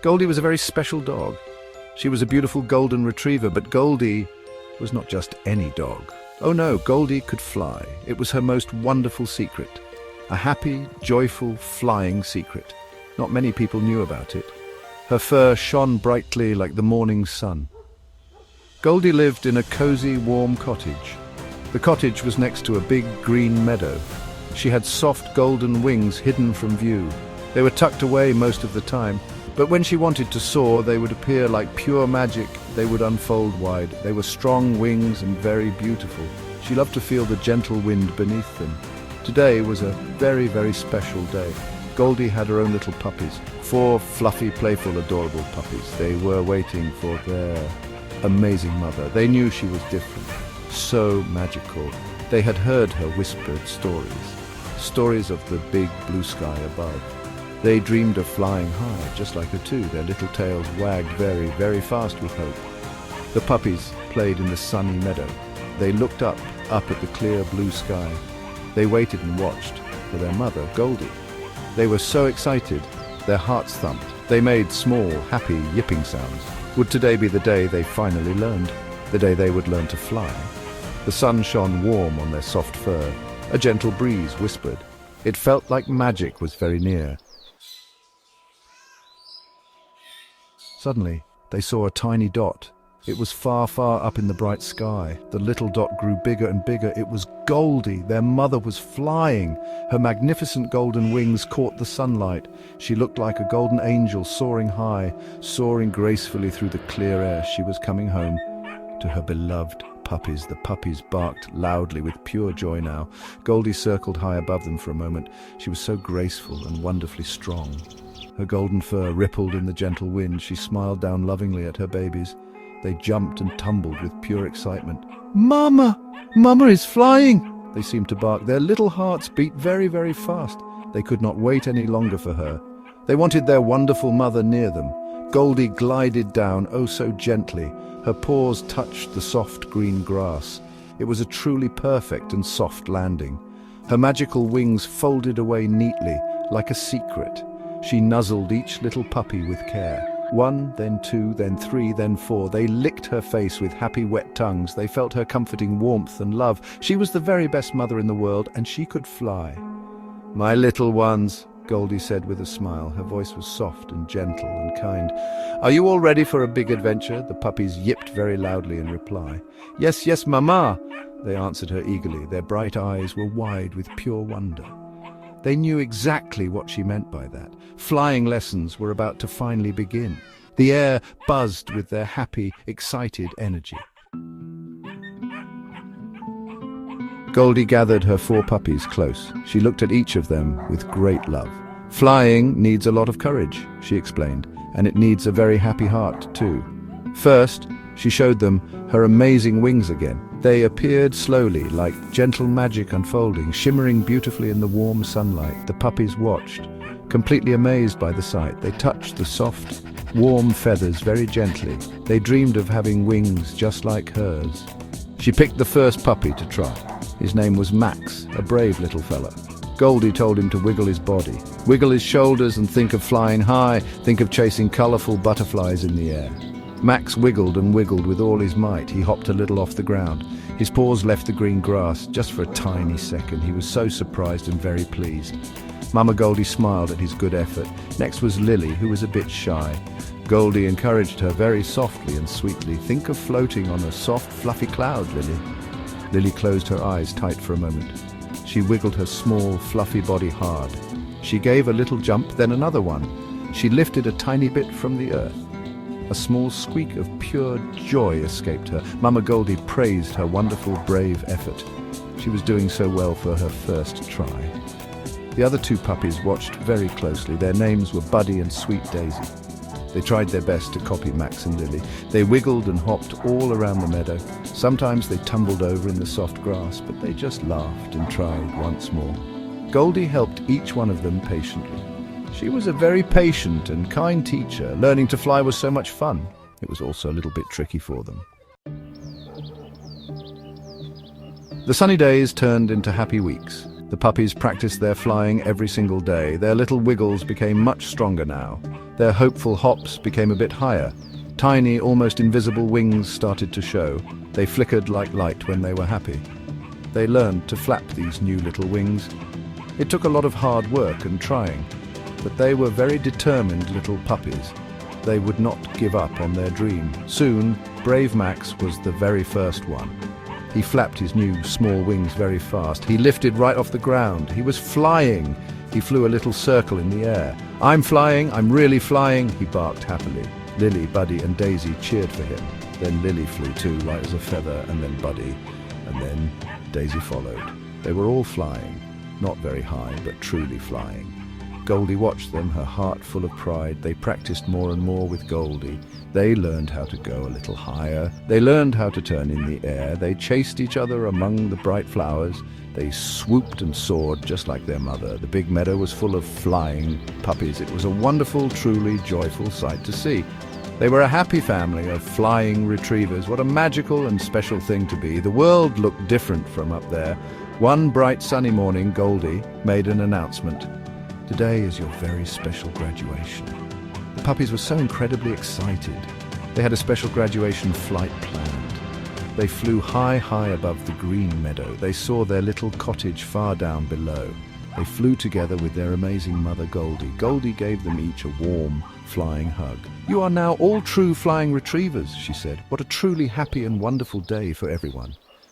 Goldie was a very special dog. She was a beautiful golden retriever, but Goldie was not just any dog. Oh no, Goldie could fly. It was her most wonderful secret. A happy, joyful, flying secret. Not many people knew about it. Her fur shone brightly like the morning sun. Goldie lived in a cozy, warm cottage. The cottage was next to a big green meadow. She had soft golden wings hidden from view. They were tucked away most of the time, but when she wanted to soar, they would appear like pure magic. They would unfold wide. They were strong wings and very beautiful. She loved to feel the gentle wind beneath them. Today was a very, very special day. Goldie had her own little puppies. 4 fluffy, playful, adorable puppies. They were waiting for their amazing mother. They knew she was different, so magical. They had heard her whispered stories of the big blue sky above. They dreamed of flying high, just like her too. Their little tails wagged very, very fast with hope. The puppies played in the sunny meadow. They looked up at the clear blue sky. They waited and watched for their mother, Goldie. They were so excited, their hearts thumped. They made small, happy, yipping sounds. Would today be the day they finally learned? The day they would learn to fly? The sun shone warm on their soft fur. A gentle breeze whispered. It felt like magic was very near. Suddenly, they saw a tiny dot. It was far, far up in the bright sky. The little dot grew bigger and bigger. It was Goldie. Their mother was flying. Her magnificent golden wings caught the sunlight. She looked like a golden angel soaring high, soaring gracefully through the clear air. She was coming home to her beloved puppies. The puppies barked loudly with pure joy now. Goldie circled high above them for a moment. She was so graceful and wonderfully strong. Her golden fur rippled in the gentle wind. She smiled down lovingly at her babies. They jumped and tumbled with pure excitement. "Mama! Mama is flying!" they seemed to bark. Their little hearts beat very, very fast. They could not wait any longer for her. They wanted their wonderful mother near them. Goldie glided down, oh so gently. Her paws touched the soft green grass. It was a truly perfect and soft landing. Her magical wings folded away neatly, like a secret. She nuzzled each little puppy with care. 1, then 2, then 3, then 4. They licked her face with happy wet tongues. They felt her comforting warmth and love. She was the very best mother in the world, and she could fly. "My little ones," Goldie said with a smile. Her voice was soft and gentle and kind. "Are you all ready for a big adventure?" The puppies yipped very loudly in reply. "Yes, yes, Mama," they answered her eagerly. Their bright eyes were wide with pure wonder. They knew exactly what she meant by that. Flying lessons were about to finally begin. The air buzzed with their happy, excited energy. Goldie gathered her 4 puppies close. She looked at each of them with great love. "Flying needs a lot of courage," she explained, "and it needs a very happy heart too." First, she showed them her amazing wings again. They appeared slowly, like gentle magic unfolding, shimmering beautifully in the warm sunlight. The puppies watched, completely amazed by the sight. They touched the soft, warm feathers very gently. They dreamed of having wings just like hers. She picked the first puppy to try. His name was Max, a brave little fella. Goldie told him to wiggle his body, wiggle his shoulders and think of flying high, think of chasing colorful butterflies in the air. Max wiggled and wiggled with all his might. He hopped a little off the ground. His paws left the green grass just for a tiny second. He was so surprised and very pleased. Mama Goldie smiled at his good effort. Next was Lily, who was a bit shy. Goldie encouraged her very softly and sweetly. "Think of floating on a soft, fluffy cloud, Lily." Lily closed her eyes tight for a moment. She wiggled her small, fluffy body hard. She gave a little jump, then another one. She lifted a tiny bit from the earth. A small squeak of pure joy escaped her. Mama Goldie praised her wonderful, brave effort. She was doing so well for her first try. The other 2 puppies watched very closely. Their names were Buddy and Sweet Daisy. They tried their best to copy Max and Lily. They wiggled and hopped all around the meadow. Sometimes they tumbled over in the soft grass, but they just laughed and tried once more. Goldie helped each one of them patiently. She was a very patient and kind teacher. Learning to fly was so much fun. It was also a little bit tricky for them. The sunny days turned into happy weeks. The puppies practiced their flying every single day. Their little wiggles became much stronger now. Their hopeful hops became a bit higher. Tiny, almost invisible wings started to show. They flickered like light when they were happy. They learned to flap these new little wings. It took a lot of hard work and trying, but they were very determined little puppies. They would not give up on their dream. Soon, brave Max was the very first one. He flapped his new small wings very fast. He lifted right off the ground. He was flying. He flew a little circle in the air. "I'm flying, I'm really flying," he barked happily. Lily, Buddy and Daisy cheered for him. Then Lily flew too, light as a feather, and then Buddy, and then Daisy followed. They were all flying, not very high, but truly flying. Goldie watched them, her heart full of pride. They practiced more and more with Goldie. They learned how to go a little higher. They learned how to turn in the air. They chased each other among the bright flowers. They swooped and soared just like their mother. The big meadow was full of flying puppies. It was a wonderful, truly joyful sight to see. They were a happy family of flying retrievers. What a magical and special thing to be. The world looked different from up there. One bright sunny morning, Goldie made an announcement. "Today is your very special graduation." The puppies were so incredibly excited. They had a special graduation flight planned. They flew high, high above the green meadow. They saw their little cottage far down below. They flew together with their amazing mother, Goldie. Goldie gave them each a warm, flying hug. "You are now all true flying retrievers," she said. "What a truly happy and wonderful day for everyone."